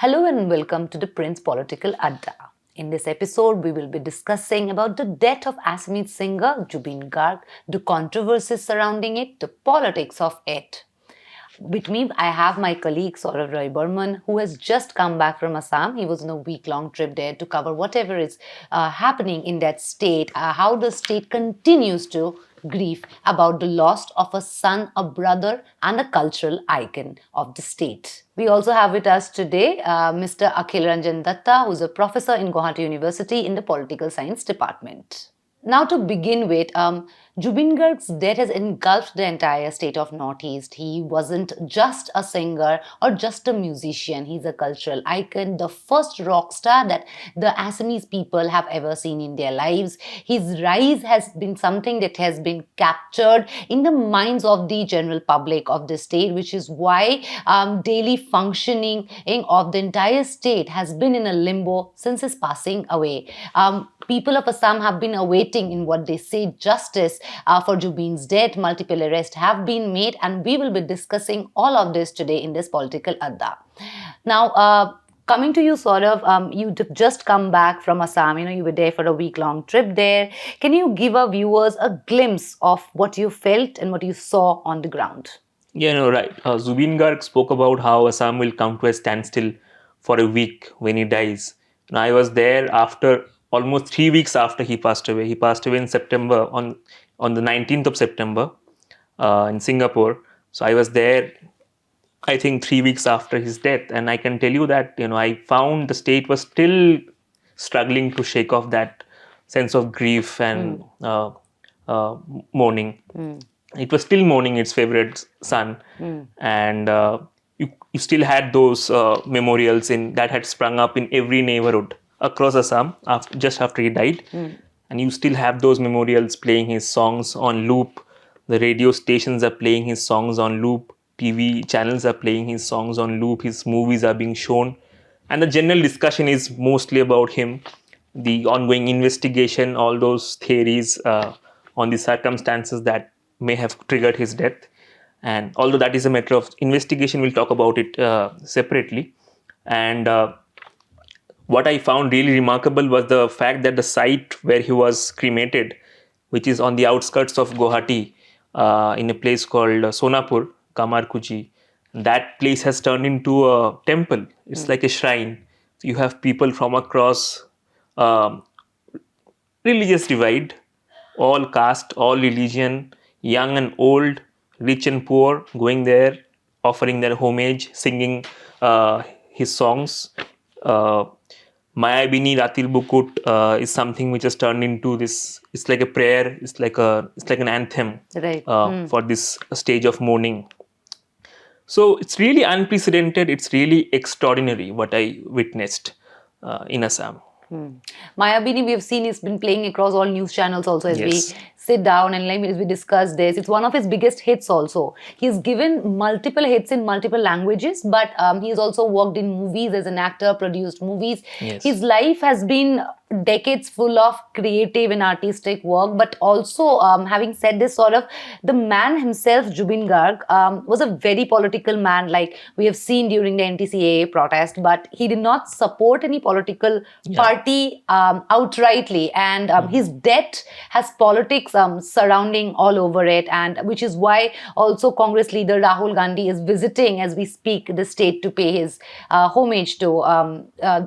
Hello and welcome to ThePrint's Political Adda. In this episode, we will be discussing about the death of Assamese singer Zubeen Garg, the controversies surrounding it, the politics of it. With me, I have my colleague Sourav Barman, who has just come back from Assam. He was on a week-long trip there to cover whatever is happening in that state, how the state continues to grieve about the loss of a son, a brother, and a cultural icon of the state. We also have with us today Mr. Akhil Ranjan Dutta, who is a professor in Gauhati University in the Political Science Department. Now, to begin with, Zubeen Garg's death has engulfed the entire state of Northeast. He wasn't just a singer or just a musician. He's a cultural icon, the first rock star that the Assamese people have ever seen in their lives. His rise has been something that has been captured in the minds of the general public of the state, which is why daily functioning of the entire state has been in a limbo since his passing away. People of Assam have been awaiting, in what they say, justice for Zubeen's death. Multiple arrests have been made, and we will be discussing all of this today in this political adda. Now, coming to you, Sourav, you just come back from Assam. You were there for a week-long trip there. Can you give our viewers a glimpse of what you felt and what you saw on the ground? Yeah, no, right. Zubeen Garg spoke about how Assam will come to a standstill for a week when he dies. And I was there after almost 3 weeks after he passed away. He passed away in September, on the 19th of September in Singapore. So I was there, I think, 3 weeks after his death. And I can tell you that, I found the state was still struggling to shake off that sense of grief and mourning. It was still mourning its favorite son, and you still had those memorials that had sprung up in every neighborhood across Assam just after he died, and you still have those memorials playing his songs on loop. The radio stations are playing his songs on loop. TV channels are playing his songs on loop. His movies are being shown, and the general discussion is mostly about him. The ongoing investigation, all those theories on the circumstances that may have triggered his death. And although that is a matter of investigation, we'll talk about it separately. And what I found really remarkable was the fact that the site where he was cremated, which is on the outskirts of Gauhati, in a place called Sonapur, Kamarkuchi, that place has turned into a temple. It's like a shrine. So you have people from across religious divide, all caste, all religion, young and old, rich and poor, going there, offering their homage, singing his songs. Maya Bini Ratil Bukut is something which has turned into this. It's like a prayer. It's like an anthem, Right. For this stage of mourning. So it's really unprecedented. It's really extraordinary what I witnessed in Assam. Maya Bini, we have seen, he's been playing across all news channels also as Yes. we sit down and as we discuss this. It's one of his biggest hits also. He's given multiple hits in multiple languages, but he's also worked in movies as an actor, produced movies. Yes. His life has been decades full of creative and artistic work, but also, having said this, the man himself, Zubeen Garg, was a very political man, like we have seen during the NTCAA protest, but he did not support any political party outrightly, and his death has politics surrounding all over it, and which is why also Congress leader Rahul Gandhi is visiting as we speak the state to pay his homage to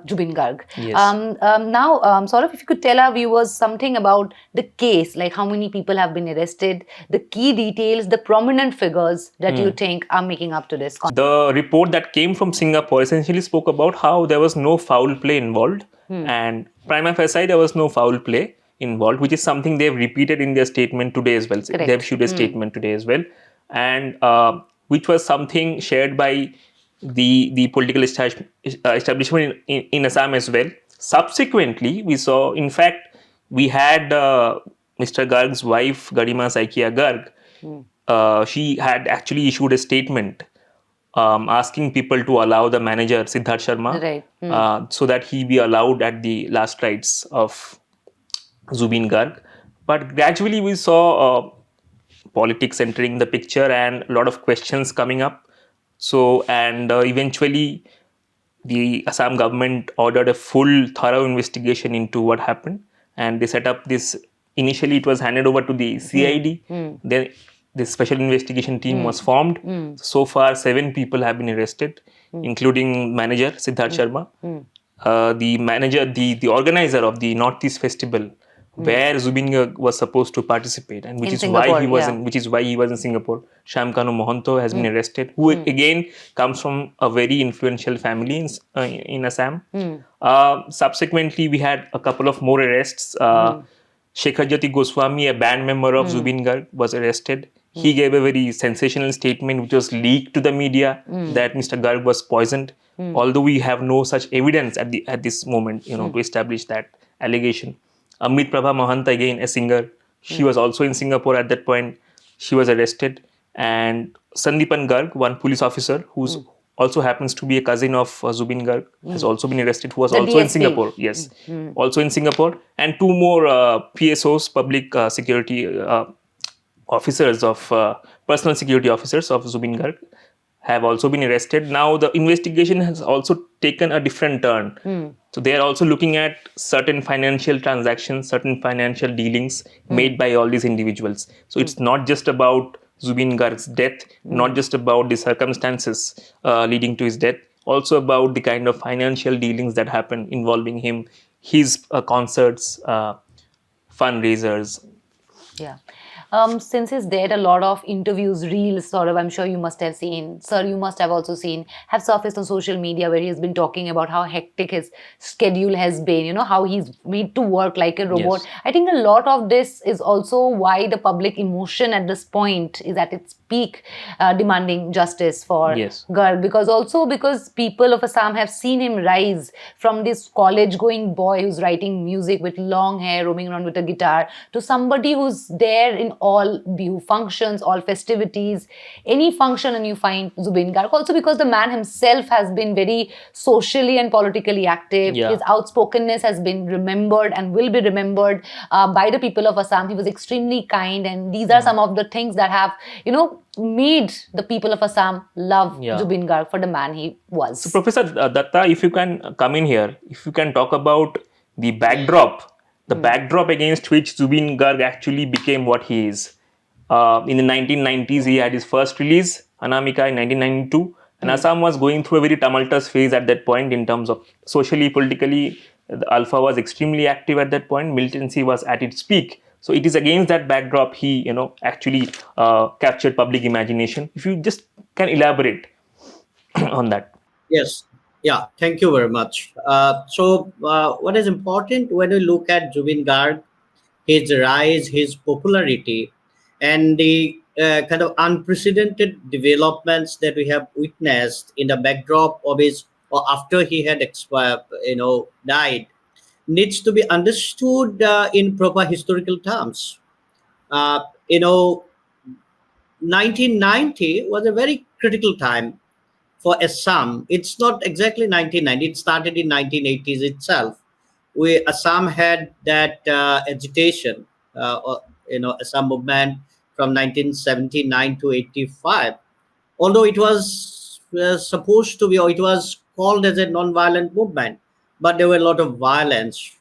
Zubeen Garg. Yes. Now, if you could tell our viewers something about the case, like how many people have been arrested, the key details, the prominent figures that you think are making up to this. The report that came from Singapore essentially spoke about how there was no foul play involved, and prima facie there was no foul play involved, which is something they've repeated in their statement today as well. Correct. They've issued a statement today as well, and which was something shared by the political establishment in Assam as well. Subsequently, we saw, in fact, we had Mr. Garg's wife, Garima Saikia Garg. She had actually issued a statement asking people to allow the manager, Siddharth Sharma, Right. so that he be allowed at the last rites of Zubeen Garg. But gradually we saw politics entering the picture and a lot of questions coming up. So, and eventually the Assam government ordered a full, thorough investigation into what happened, and they set up this. Initially, it was handed over to the CID. Then, the special investigation team was formed. So far, 7 people have been arrested, including manager Siddharth Sharma, the manager, the organizer of the Northeast Festival, where Zubeen Garg was supposed to participate, and which In is why Singapore, he was yeah. in, which is why he was in Singapore. Shamkanu Mohanto has been arrested, who again comes from a very influential family in Assam. Subsequently, we had a couple of more arrests. Shekhar Goswami, a band member of Zubeen Garg, was arrested. He gave a very sensational statement which was leaked to the media that Mr. Garg was poisoned. Although we have no such evidence at this moment, to establish that allegation. Amrit Prabha Mahanta, again a singer, she was also in Singapore at that point. She was arrested, and Sandipan Garg, one police officer who's also happens to be a cousin of Zubeen Garg, has also been arrested, who was The also in DSP. Singapore. Yes, also in Singapore, and 2 more PSOs, public security officers of personal security officers of Zubeen Garg, have also been arrested. Now the investigation has also taken a different turn. So they are also looking at certain financial transactions, certain financial dealings made by all these individuals. So it's not just about Zubeen Garg's death, not just about the circumstances leading to his death, also about the kind of financial dealings that happen involving him, his concerts, fundraisers. Yeah. Since his death, a lot of interviews, reels, sort of, I'm sure you must have seen, sir, you must have also seen, have surfaced on social media where he has been talking about how hectic his schedule has been, how he's made to work like a robot. Yes. I think a lot of this is also why the public emotion at this point is at its peak, demanding justice for Yes. Garg, because people of Assam have seen him rise from this college going boy who's writing music with long hair, roaming around with a guitar, to somebody who's there in all Bihu functions, all festivities, any function, and you find Zubeen Garg. Also because the man himself has been very socially and politically active. Yeah. His outspokenness has been remembered and will be remembered by the people of Assam. He was extremely kind, and these are some of the things that have, made the people of Assam love Yeah. Zubeen Garg for the man he was. So, Professor Datta, if you can come in here, if you can talk about the backdrop against which Zubeen Garg actually became what he is. In the 1990s, he had his first release, Anamika, in 1992, and Assam was going through a very tumultuous phase at that point in terms of socially, politically. The Alpha was extremely active at that point. Militancy was at its peak. So it is against that backdrop he, actually captured public imagination. If you just can elaborate on that. Yes. Yeah. Thank you very much. What is important when we look at Zubeen Garg, his rise, his popularity, and the kind of unprecedented developments that we have witnessed in the backdrop of his or after he had died, needs to be understood in proper historical terms. Uh, you know, 1990 was a very critical time for Assam. It's not exactly 1990. It started in 1980s itself. Assam had that agitation, Assam movement from 1979 to 85. Although it was supposed to be, or it was called as a non-violent movement, but there were a lot of violence.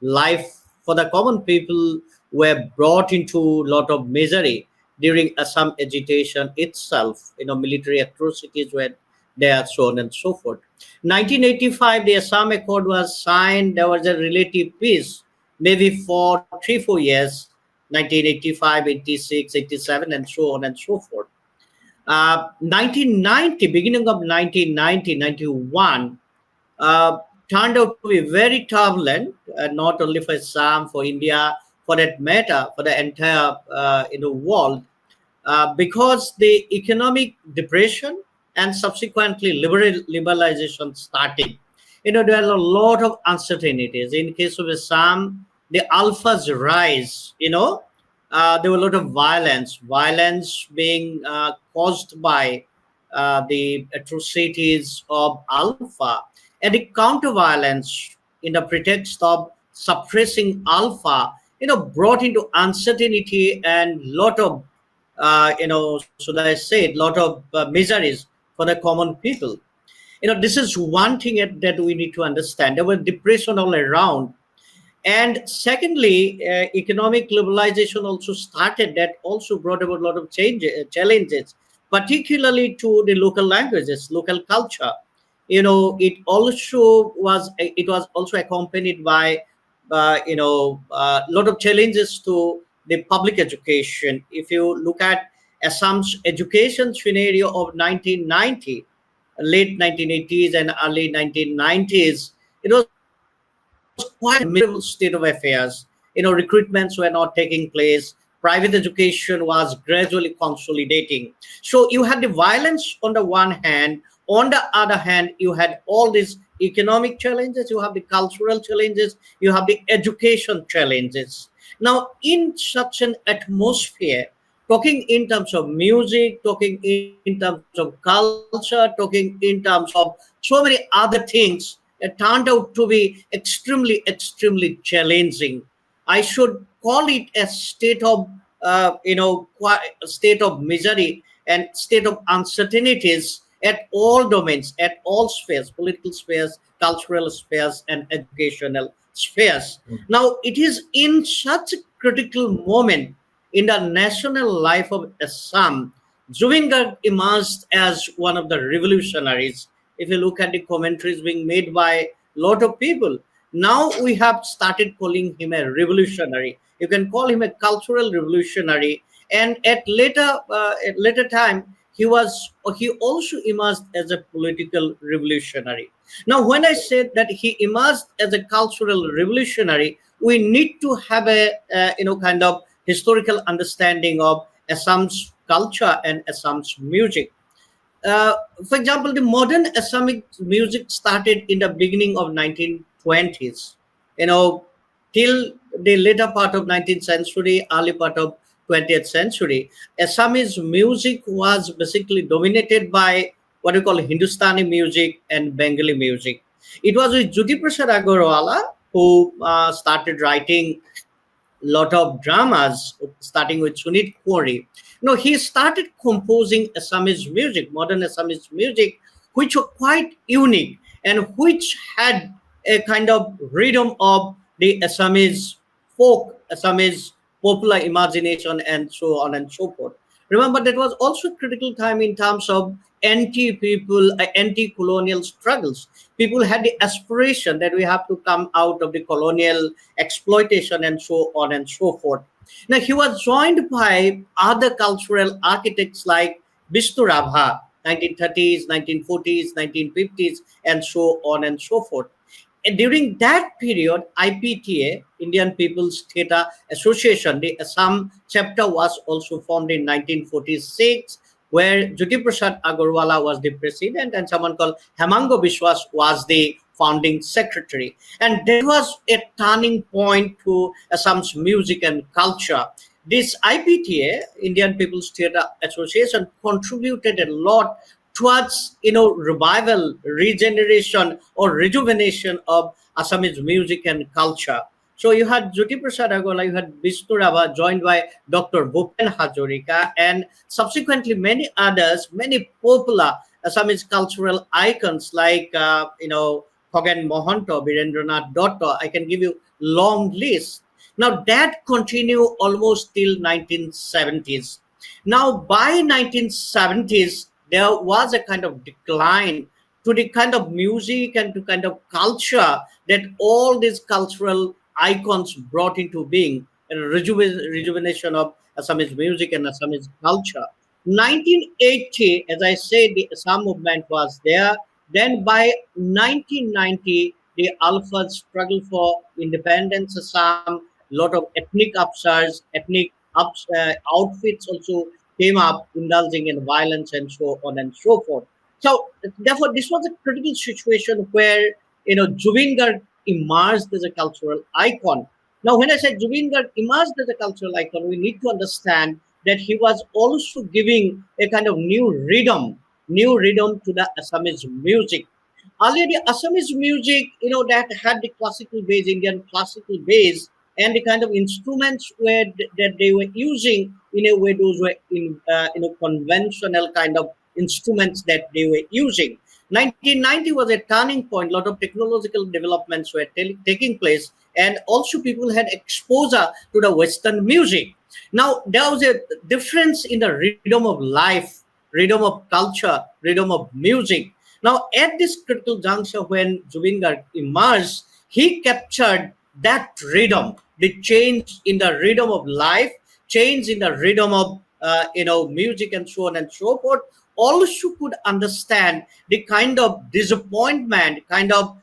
Life for the common people were brought into a lot of misery during Assam agitation itself. Military atrocities were there, so on and so forth. 1985, the Assam Accord was signed. There was a relative peace, maybe for 3-4 years, 1985, 86, 87, and so on and so forth. 1990, beginning of 1990, 91, turned out to be very turbulent, not only for Assam, for India, for that matter, for the entire world, because the economic depression and subsequently liberalization starting. There are a lot of uncertainties. In case of Assam, the alphas rise. There were a lot of violence being caused by the atrocities of alpha, and the counter violence in the pretext of suppressing alpha, brought into uncertainty and lot of, should I say, lot of miseries for the common people. This is one thing that we need to understand. There was depression all around. And secondly, economic globalization also started, that also brought about a lot of challenges, particularly to the local languages, local culture. It was also accompanied by a lot of challenges to the public education. If you look at Assam's education scenario of 1990, late 1980s and early 1990s, it was quite a miserable state of affairs. Recruitments were not taking place. Private education was gradually consolidating. So you had the violence on the one hand. On the other hand, you had all these economic challenges. You have the cultural challenges. You have the education challenges. Now, in such an atmosphere, talking in terms of music, talking in terms of culture, talking in terms of so many other things, it turned out to be extremely challenging. I should call it a state of, state of misery and state of uncertainties at all domains, at all spheres, political spheres, cultural spheres, and educational spheres. Now, it is in such a critical moment in the national life of Assam, Zubeen Garg emerged as one of the revolutionaries. If you look at the commentaries being made by a lot of people, now we have started calling him a revolutionary. You can call him a cultural revolutionary. And at later time, he also emerged as a political revolutionary. Now, when I said that he emerged as a cultural revolutionary, we need to have a kind of historical understanding of Assam's culture and Assam's music. Uh, for example, the modern Assamic music started in the beginning of 1920s. You know, till the later part of 19th century, early part of 20th century, Assamese music was basically dominated by what we call Hindustani music and Bengali music. It was with Jyoti Prasad Agarwala who started writing lot of dramas, starting with Sunit Kori. No, he started composing Assamese music, modern Assamese music, which were quite unique and which had a kind of rhythm of the Assamese folk, Assamese popular imagination, and so on and so forth. Remember, that was also a critical time in terms of anti-colonial struggles. People had the aspiration that we have to come out of the colonial exploitation and so on and so forth. Now, he was joined by other cultural architects like Vishnu Rabha, 1930s, 1940s, 1950s, and so on and so forth. And during that period, IPTA, Indian People's Theatre Association, the Assam chapter was also formed in 1946, where Jyoti Prasad Agarwala was the president and someone called Himanta Biswa was the founding secretary. And that was a turning point to Assam's music and culture. This IPTA, Indian People's Theatre Association, contributed a lot towards revival, regeneration, or rejuvenation of Assamese music and culture. So you had Jyoti Prasad Agarwala, you had Vishnu Rava, joined by Dr. Bhupen Hazarika, and subsequently many others, many popular Assamese cultural icons like Hogan Mohanto, Birendranath Dutta. I can give you long list. Now that continued almost till 1970s. Now by 1970s, there was a kind of decline to the kind of music and to kind of culture that all these cultural icons brought into being, a rejuvenation of Assamese music and Assamese culture. 1980, as I said, the Assam movement was there. Then by 1990, the Alphas struggle for independence Assam, lot of ethnic upsurge, outfits also came up, indulging in violence and so on and so forth. So therefore, this was a critical situation where Zubeen Garg emerged as a cultural icon. Now, when I said Zubeen Garg emerged as a cultural icon, we need to understand that he was also giving a kind of new rhythm to the Assamese music. Earlier, the Assamese music, that had the classical base, Indian classical base, and the kind of instruments that they were using, in a way, those were conventional kind of instruments that they were using. 1990 was a turning point. A lot of technological developments were taking place, and also people had exposure to the Western music. Now, there was a difference in the rhythm of life, rhythm of culture, rhythm of music. Now, at this critical juncture when Zubeen Garg emerged, he captured that rhythm, the change in the rhythm of life, change in the rhythm of music, and so on and so forth. Also could understand the kind of disappointment, kind of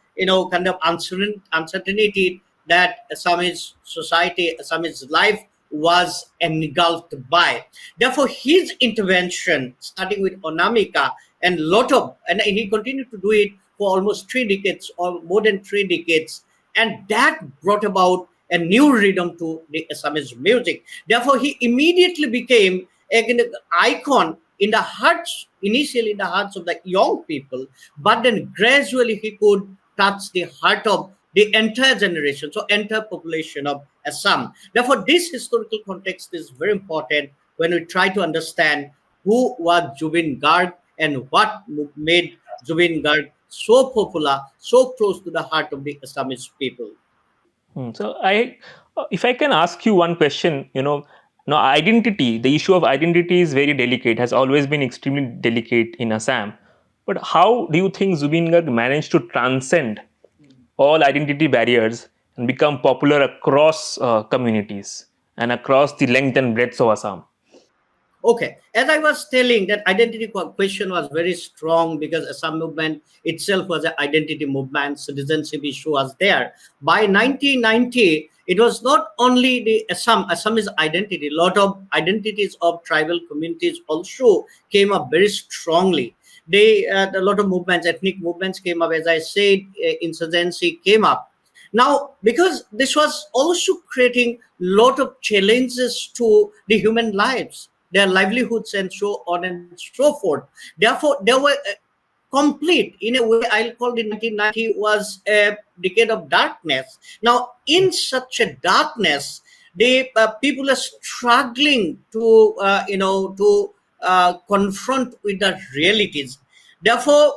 uncertainty that Assamese society, Assamese life was engulfed by. Therefore, his intervention, starting with Onamika and lot of, and he continued to do it for almost 3 decades or more than 3 decades, and that brought about a new rhythm to the Assamese music. Therefore, he immediately became an icon in the hearts, initially in the hearts of the young people, but then gradually he could touch the heart of the entire generation, so entire population of Assam. Therefore, this historical context is very important when we try to understand who was Zubeen Garg and what made Zubeen Garg so popular, so close to the heart of the Assamese people. So if I can ask you one question, now identity, the issue of identity is very delicate, has always been extremely delicate in Assam. But how do you think Zubeen Garg managed to transcend all identity barriers and become popular across communities and across the length and breadth of Assam? Okay, as I was telling, that identity question was very strong because Assam movement itself was an identity movement, citizenship issue was there. By 1990, it was not only the Assamese identity, a lot of identities of tribal communities also came up very strongly. A lot of movements, ethnic movements came up, as I said, insurgency came up. Now, because this was also creating lot of challenges to the human lives, their livelihoods, and so on and so forth. Therefore, they were complete. In a way, I'll call the 1990 was a decade of darkness. Now, in such a darkness, the people are struggling to, confront with the realities. Therefore,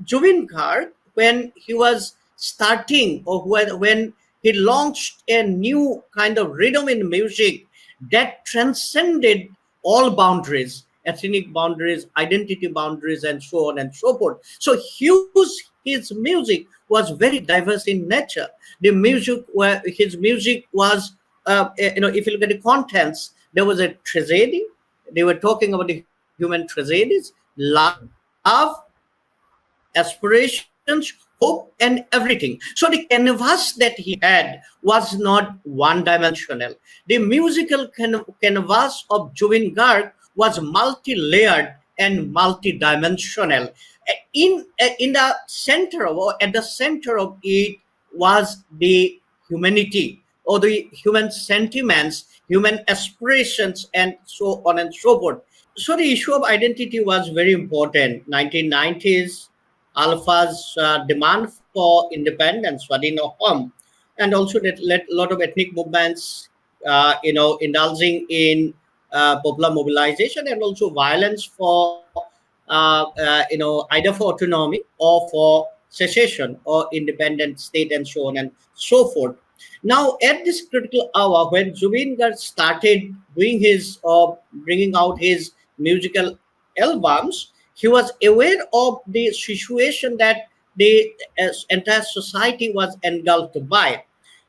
Zubeen Garg, when he was starting, or when he launched a new kind of rhythm in music that transcended all boundaries, ethnic boundaries, identity boundaries, and so on and so forth. So his music was very diverse in nature. The music, where his music was, if you look at the contents, there was a tragedy. They were talking about the human tragedies, love, aspirations, hope, and everything. So the canvas that he had was not one dimensional. The musical canvas of Zubeen Garg was multi-layered and multi-dimensional. In the center of, or at the center of it, was the humanity, or the human sentiments, human aspirations, and so on and so forth. So the issue of identity was very important. 1990s, Alpha's demand for independence, Swadina Home, and also that led a lot of ethnic movements, indulging in popular mobilization and also violence for, either for autonomy or for secession or independent state, and so on and so forth. Now, at this critical hour, when Zubeen Garg started doing his, bringing out his musical albums, he was aware of the situation that the entire society was engulfed by.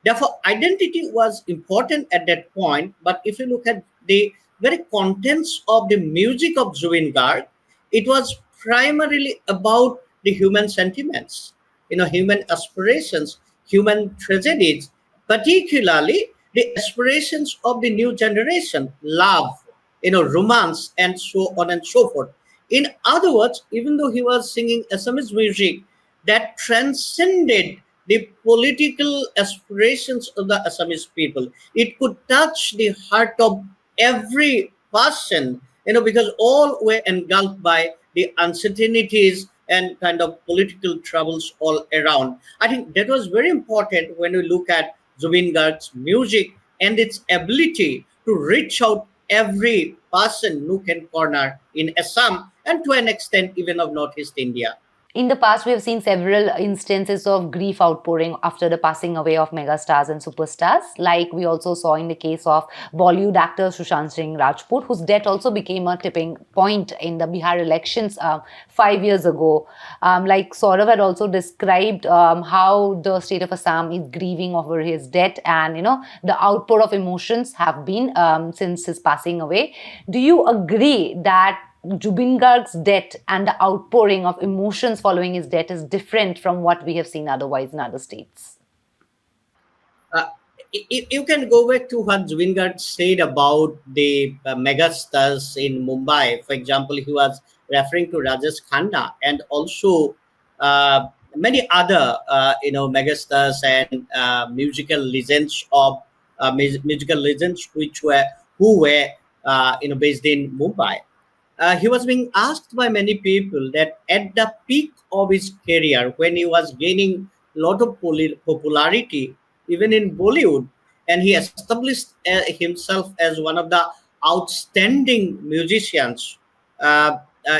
Therefore, identity was important at that point. But if you look at the very contents of the music of Zubeen Garg, it was primarily about the human sentiments, human aspirations, human tragedies, particularly the aspirations of the new generation, love, romance, and so on and so forth. In other words, even though he was singing Assamese music that transcended the political aspirations of the Assamese people, it could touch the heart of every person, because all were engulfed by the uncertainties and kind of political troubles all around. I think that was very important when we look at Zubeen Garg's music and its ability to reach out every person, nook and corner in Assam, and to an extent even of Northeast India. In the past, we have seen several instances of grief outpouring after the passing away of megastars and superstars. Like we also saw in the case of Bollywood actor Sushant Singh Rajput, whose death also became a tipping point in the Bihar elections 5 years ago. Like Sourav had also described how the state of Assam is grieving over his death, and the outpour of emotions have been since his passing away. Do you agree that Zubeen Garg's death and the outpouring of emotions following his death is different from what we have seen otherwise in other states? Uh, you can go back to what Zubeen Garg said about the megastars in Mumbai. For example, he was referring to Rajesh Khanna and also many other megastars and musical legends who were based in Mumbai. He was being asked by many people that at the peak of his career, when he was gaining a lot of popularity, even in Bollywood, and he established himself as one of the outstanding musicians,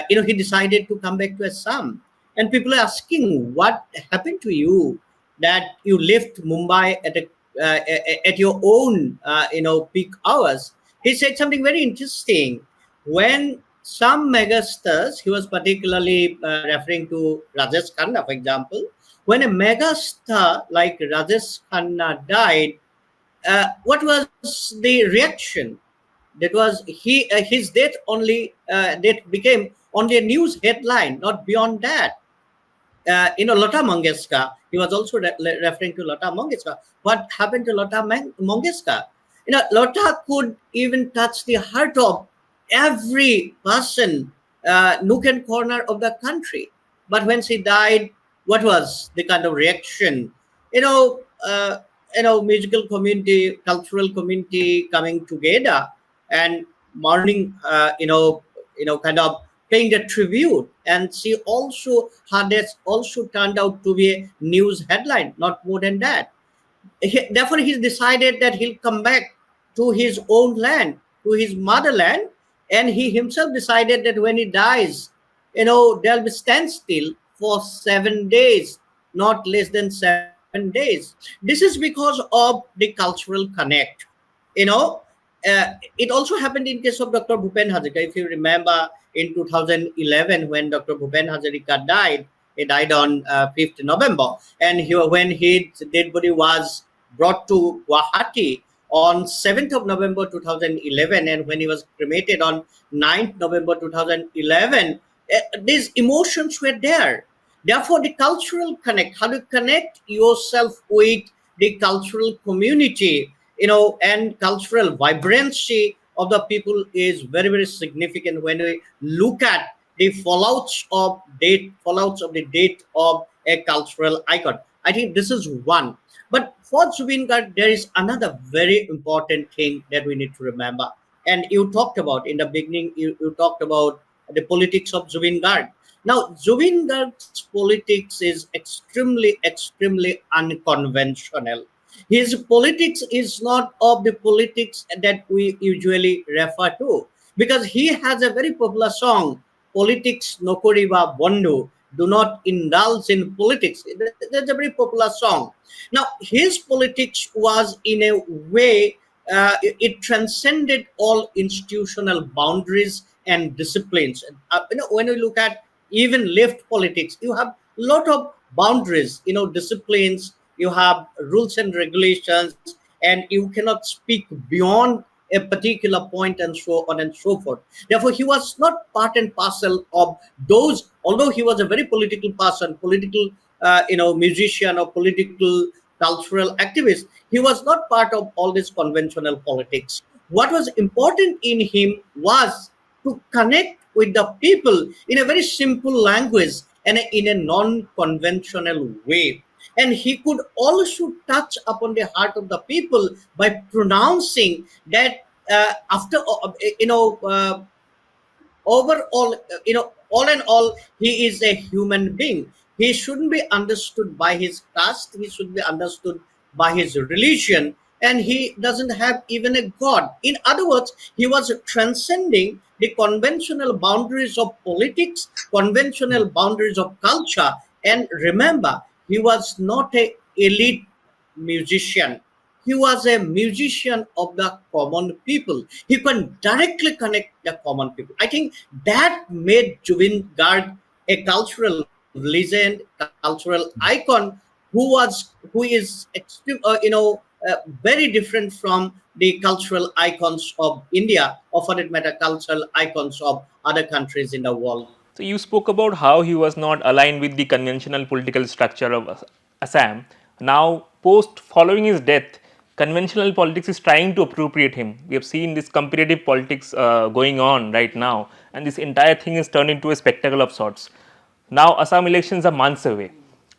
he decided to come back to Assam. And people are asking, what happened to you that you left Mumbai at your own, peak hours? He said something very interesting. When some megastars, he was particularly referring to Rajesh Khanna, for example, when a megastar like Rajesh Khanna died, what was the reaction? That was his death only. That became only a news headline, not beyond that. Lata Mangeshkar. He was also referring to Lata Mangeshkar. What happened to Lata Mangeshkar? Lata could even touch the heart of every person, nook and corner of the country. But when she died, what was the kind of reaction? Musical community, cultural community coming together and mourning, kind of paying the tribute. And she also, her death also turned out to be a news headline, not more than that. Therefore, he's decided that he'll come back to his own land, to his motherland, and he himself decided that when he dies, there'll be standstill for 7 days, not less than 7 days. This is because of the cultural connect. You know, it also happened in case of Dr. Bhupen Hazarika. If you remember, in 2011, when Dr. Bhupen Hazarika died, he died on 5th November, and when his dead body was brought to Gauhati on 7th of November 2011, and when he was cremated on 9th November 2011, these emotions were there. Therefore, the cultural connect, how to connect yourself with the cultural community, and cultural vibrancy of the people is very, very significant when we look at the fallouts of the date of a cultural icon. I think this is one. But for Zubeen Garg, there is another very important thing that we need to remember. And you talked about in the beginning, you talked about the politics of Zubeen Garg. Now, Zubeen Garg's politics is extremely, extremely unconventional. His politics is not of the politics that we usually refer to, because he has a very popular song, Politics Nokoriba Bondo, do not indulge in politics. That's a very popular song. Now, his politics was in a way, it transcended all institutional boundaries and disciplines. When we look at even left politics, you have a lot of boundaries, disciplines, you have rules and regulations, and you cannot speak beyond a particular point, and so on and so forth. Therefore, he was not part and parcel of those, although he was a very political person, political, musician or political cultural activist. He was not part of all this conventional politics. What was important in him was to connect with the people in a very simple language and in a non-conventional way. And he could also touch upon the heart of the people by pronouncing that, after overall, all in all, he is a human being. He shouldn't be understood by his caste, he should be understood by his religion, and he doesn't have even a god. In other words, he was transcending the conventional boundaries of politics, conventional boundaries of culture. And remember, he was not a elite musician. He was a musician of the common people. He can directly connect the common people. I think that made Zubeen Garg a cultural legend, cultural icon, who is very different from the cultural icons of India, or for that matter, cultural icons of other countries in the world. So you spoke about how he was not aligned with the conventional political structure of Assam. Now, post following his death, conventional politics is trying to appropriate him. We have seen this competitive politics going on right now, and this entire thing is turned into a spectacle of sorts. Now, Assam elections are months away.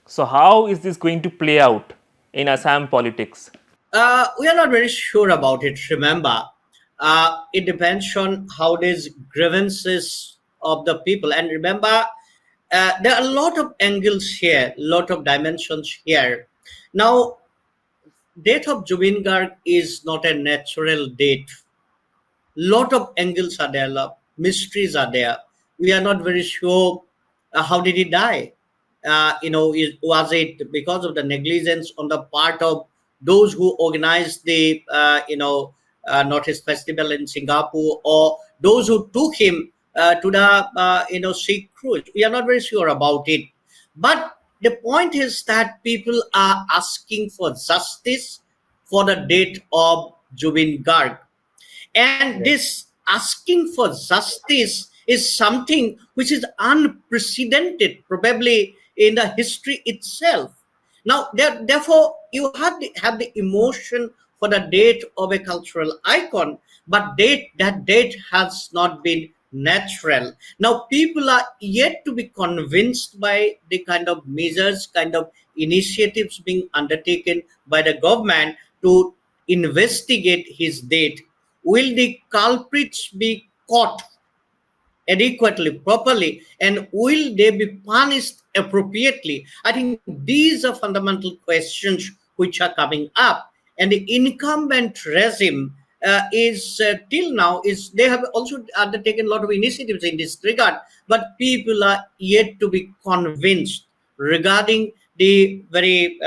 So, how is this going to play out in Assam politics? We are not very sure about it. Remember, it depends on how these grievances of the people. And remember, there are a lot of angles here, lot of dimensions here. Now, death of Zubeen Garg is not a natural death. Lot of angles are there, lot mysteries are there. We are not very sure how did he die. Was it because of the negligence on the part of those who organized the Northeast Festival in Singapore, or those who took him to the Sikh cruise? We are not very sure about it. But the point is that people are asking for justice for the death of Zubeen Garg. And this asking for justice is something which is unprecedented, probably in the history itself. Now, therefore, you have the emotion for the date of a cultural icon, but that date has not been natural. Now, people are yet to be convinced by the kind of measures, kind of initiatives being undertaken by the government to investigate his date. Will the culprits be caught adequately, properly, and will they be punished appropriately? I think these are fundamental questions which are coming up. And the incumbent regime is till now is they have also undertaken a lot of initiatives in this regard, but people are yet to be convinced regarding the very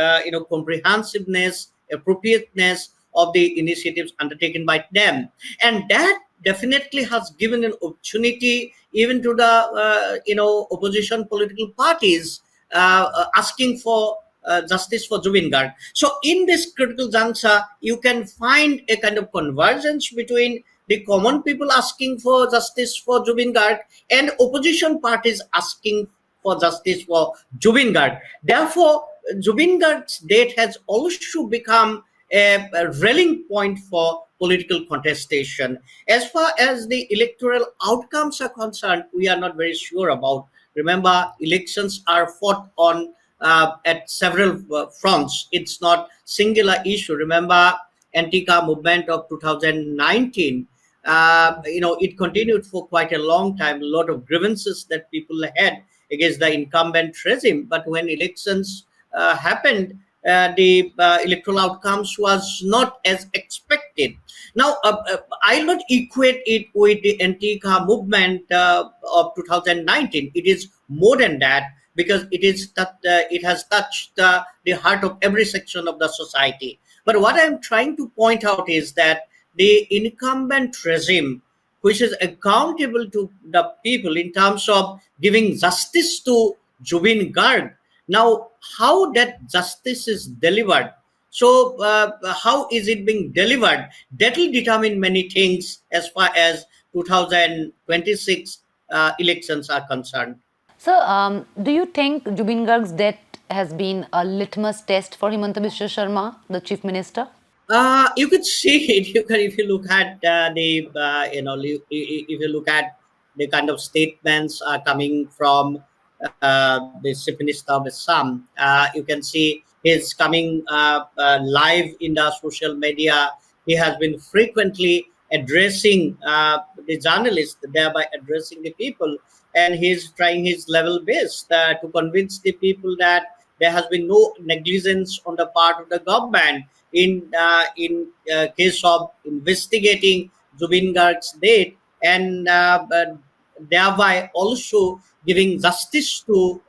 comprehensiveness, appropriateness of the initiatives undertaken by them, and that definitely has given an opportunity even to the opposition political parties asking for justice for Zubeen Garg. So in this critical juncture, you can find a kind of convergence between the common people asking for justice for Zubeen Garg and opposition parties asking for justice for Zubeen Garg. Therefore, Zubeen Garg's death has also become a rallying point for political contestation. As far as the electoral outcomes are concerned, we are not very sure about. Remember, elections are fought on at several fronts. It's not singular issue. Remember, Antica movement of 2019. It continued for quite a long time. A lot of grievances that people had against the incumbent regime. But when elections happened, the electoral outcomes was not as expected. Now, I'll not equate it with the Antica movement of 2019. It is more than that, because it has touched the heart of every section of the society. But what I'm trying to point out is that the incumbent regime, which is accountable to the people in terms of giving justice to Zubeen Garg. Now, how that justice is delivered, so how is it being delivered? That will determine many things as far as 2026 elections are concerned. So, do you think Zubeen Garg's death has been a litmus test for Himanta Biswa Sarma, the chief minister? You could see it. You can, if you look at if you look at the kind of statements coming from the chief minister of Assam, you can see he's coming live in the social media. He has been frequently addressing the journalists, thereby addressing the people, and he's trying his level best to convince the people that there has been no negligence on the part of the government in case of investigating Zubeen Garg's death, and but thereby also giving justice to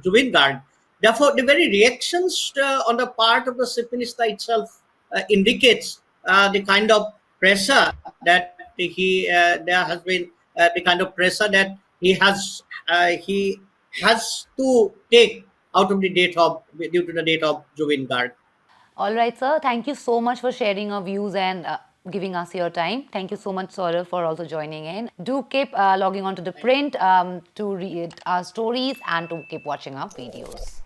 Zubeen Garg. Therefore, the very reactions on the part of the Chief Minister itself indicates the kind of pressure that there has been the kind of pressure that he has to take out of the date of due to the date of Zubeen Garg. All right, sir. Thank you so much for sharing your views and giving us your time. Thank you so much, Sourav, for also joining in. Do keep logging on to the print to read our stories and to keep watching our videos.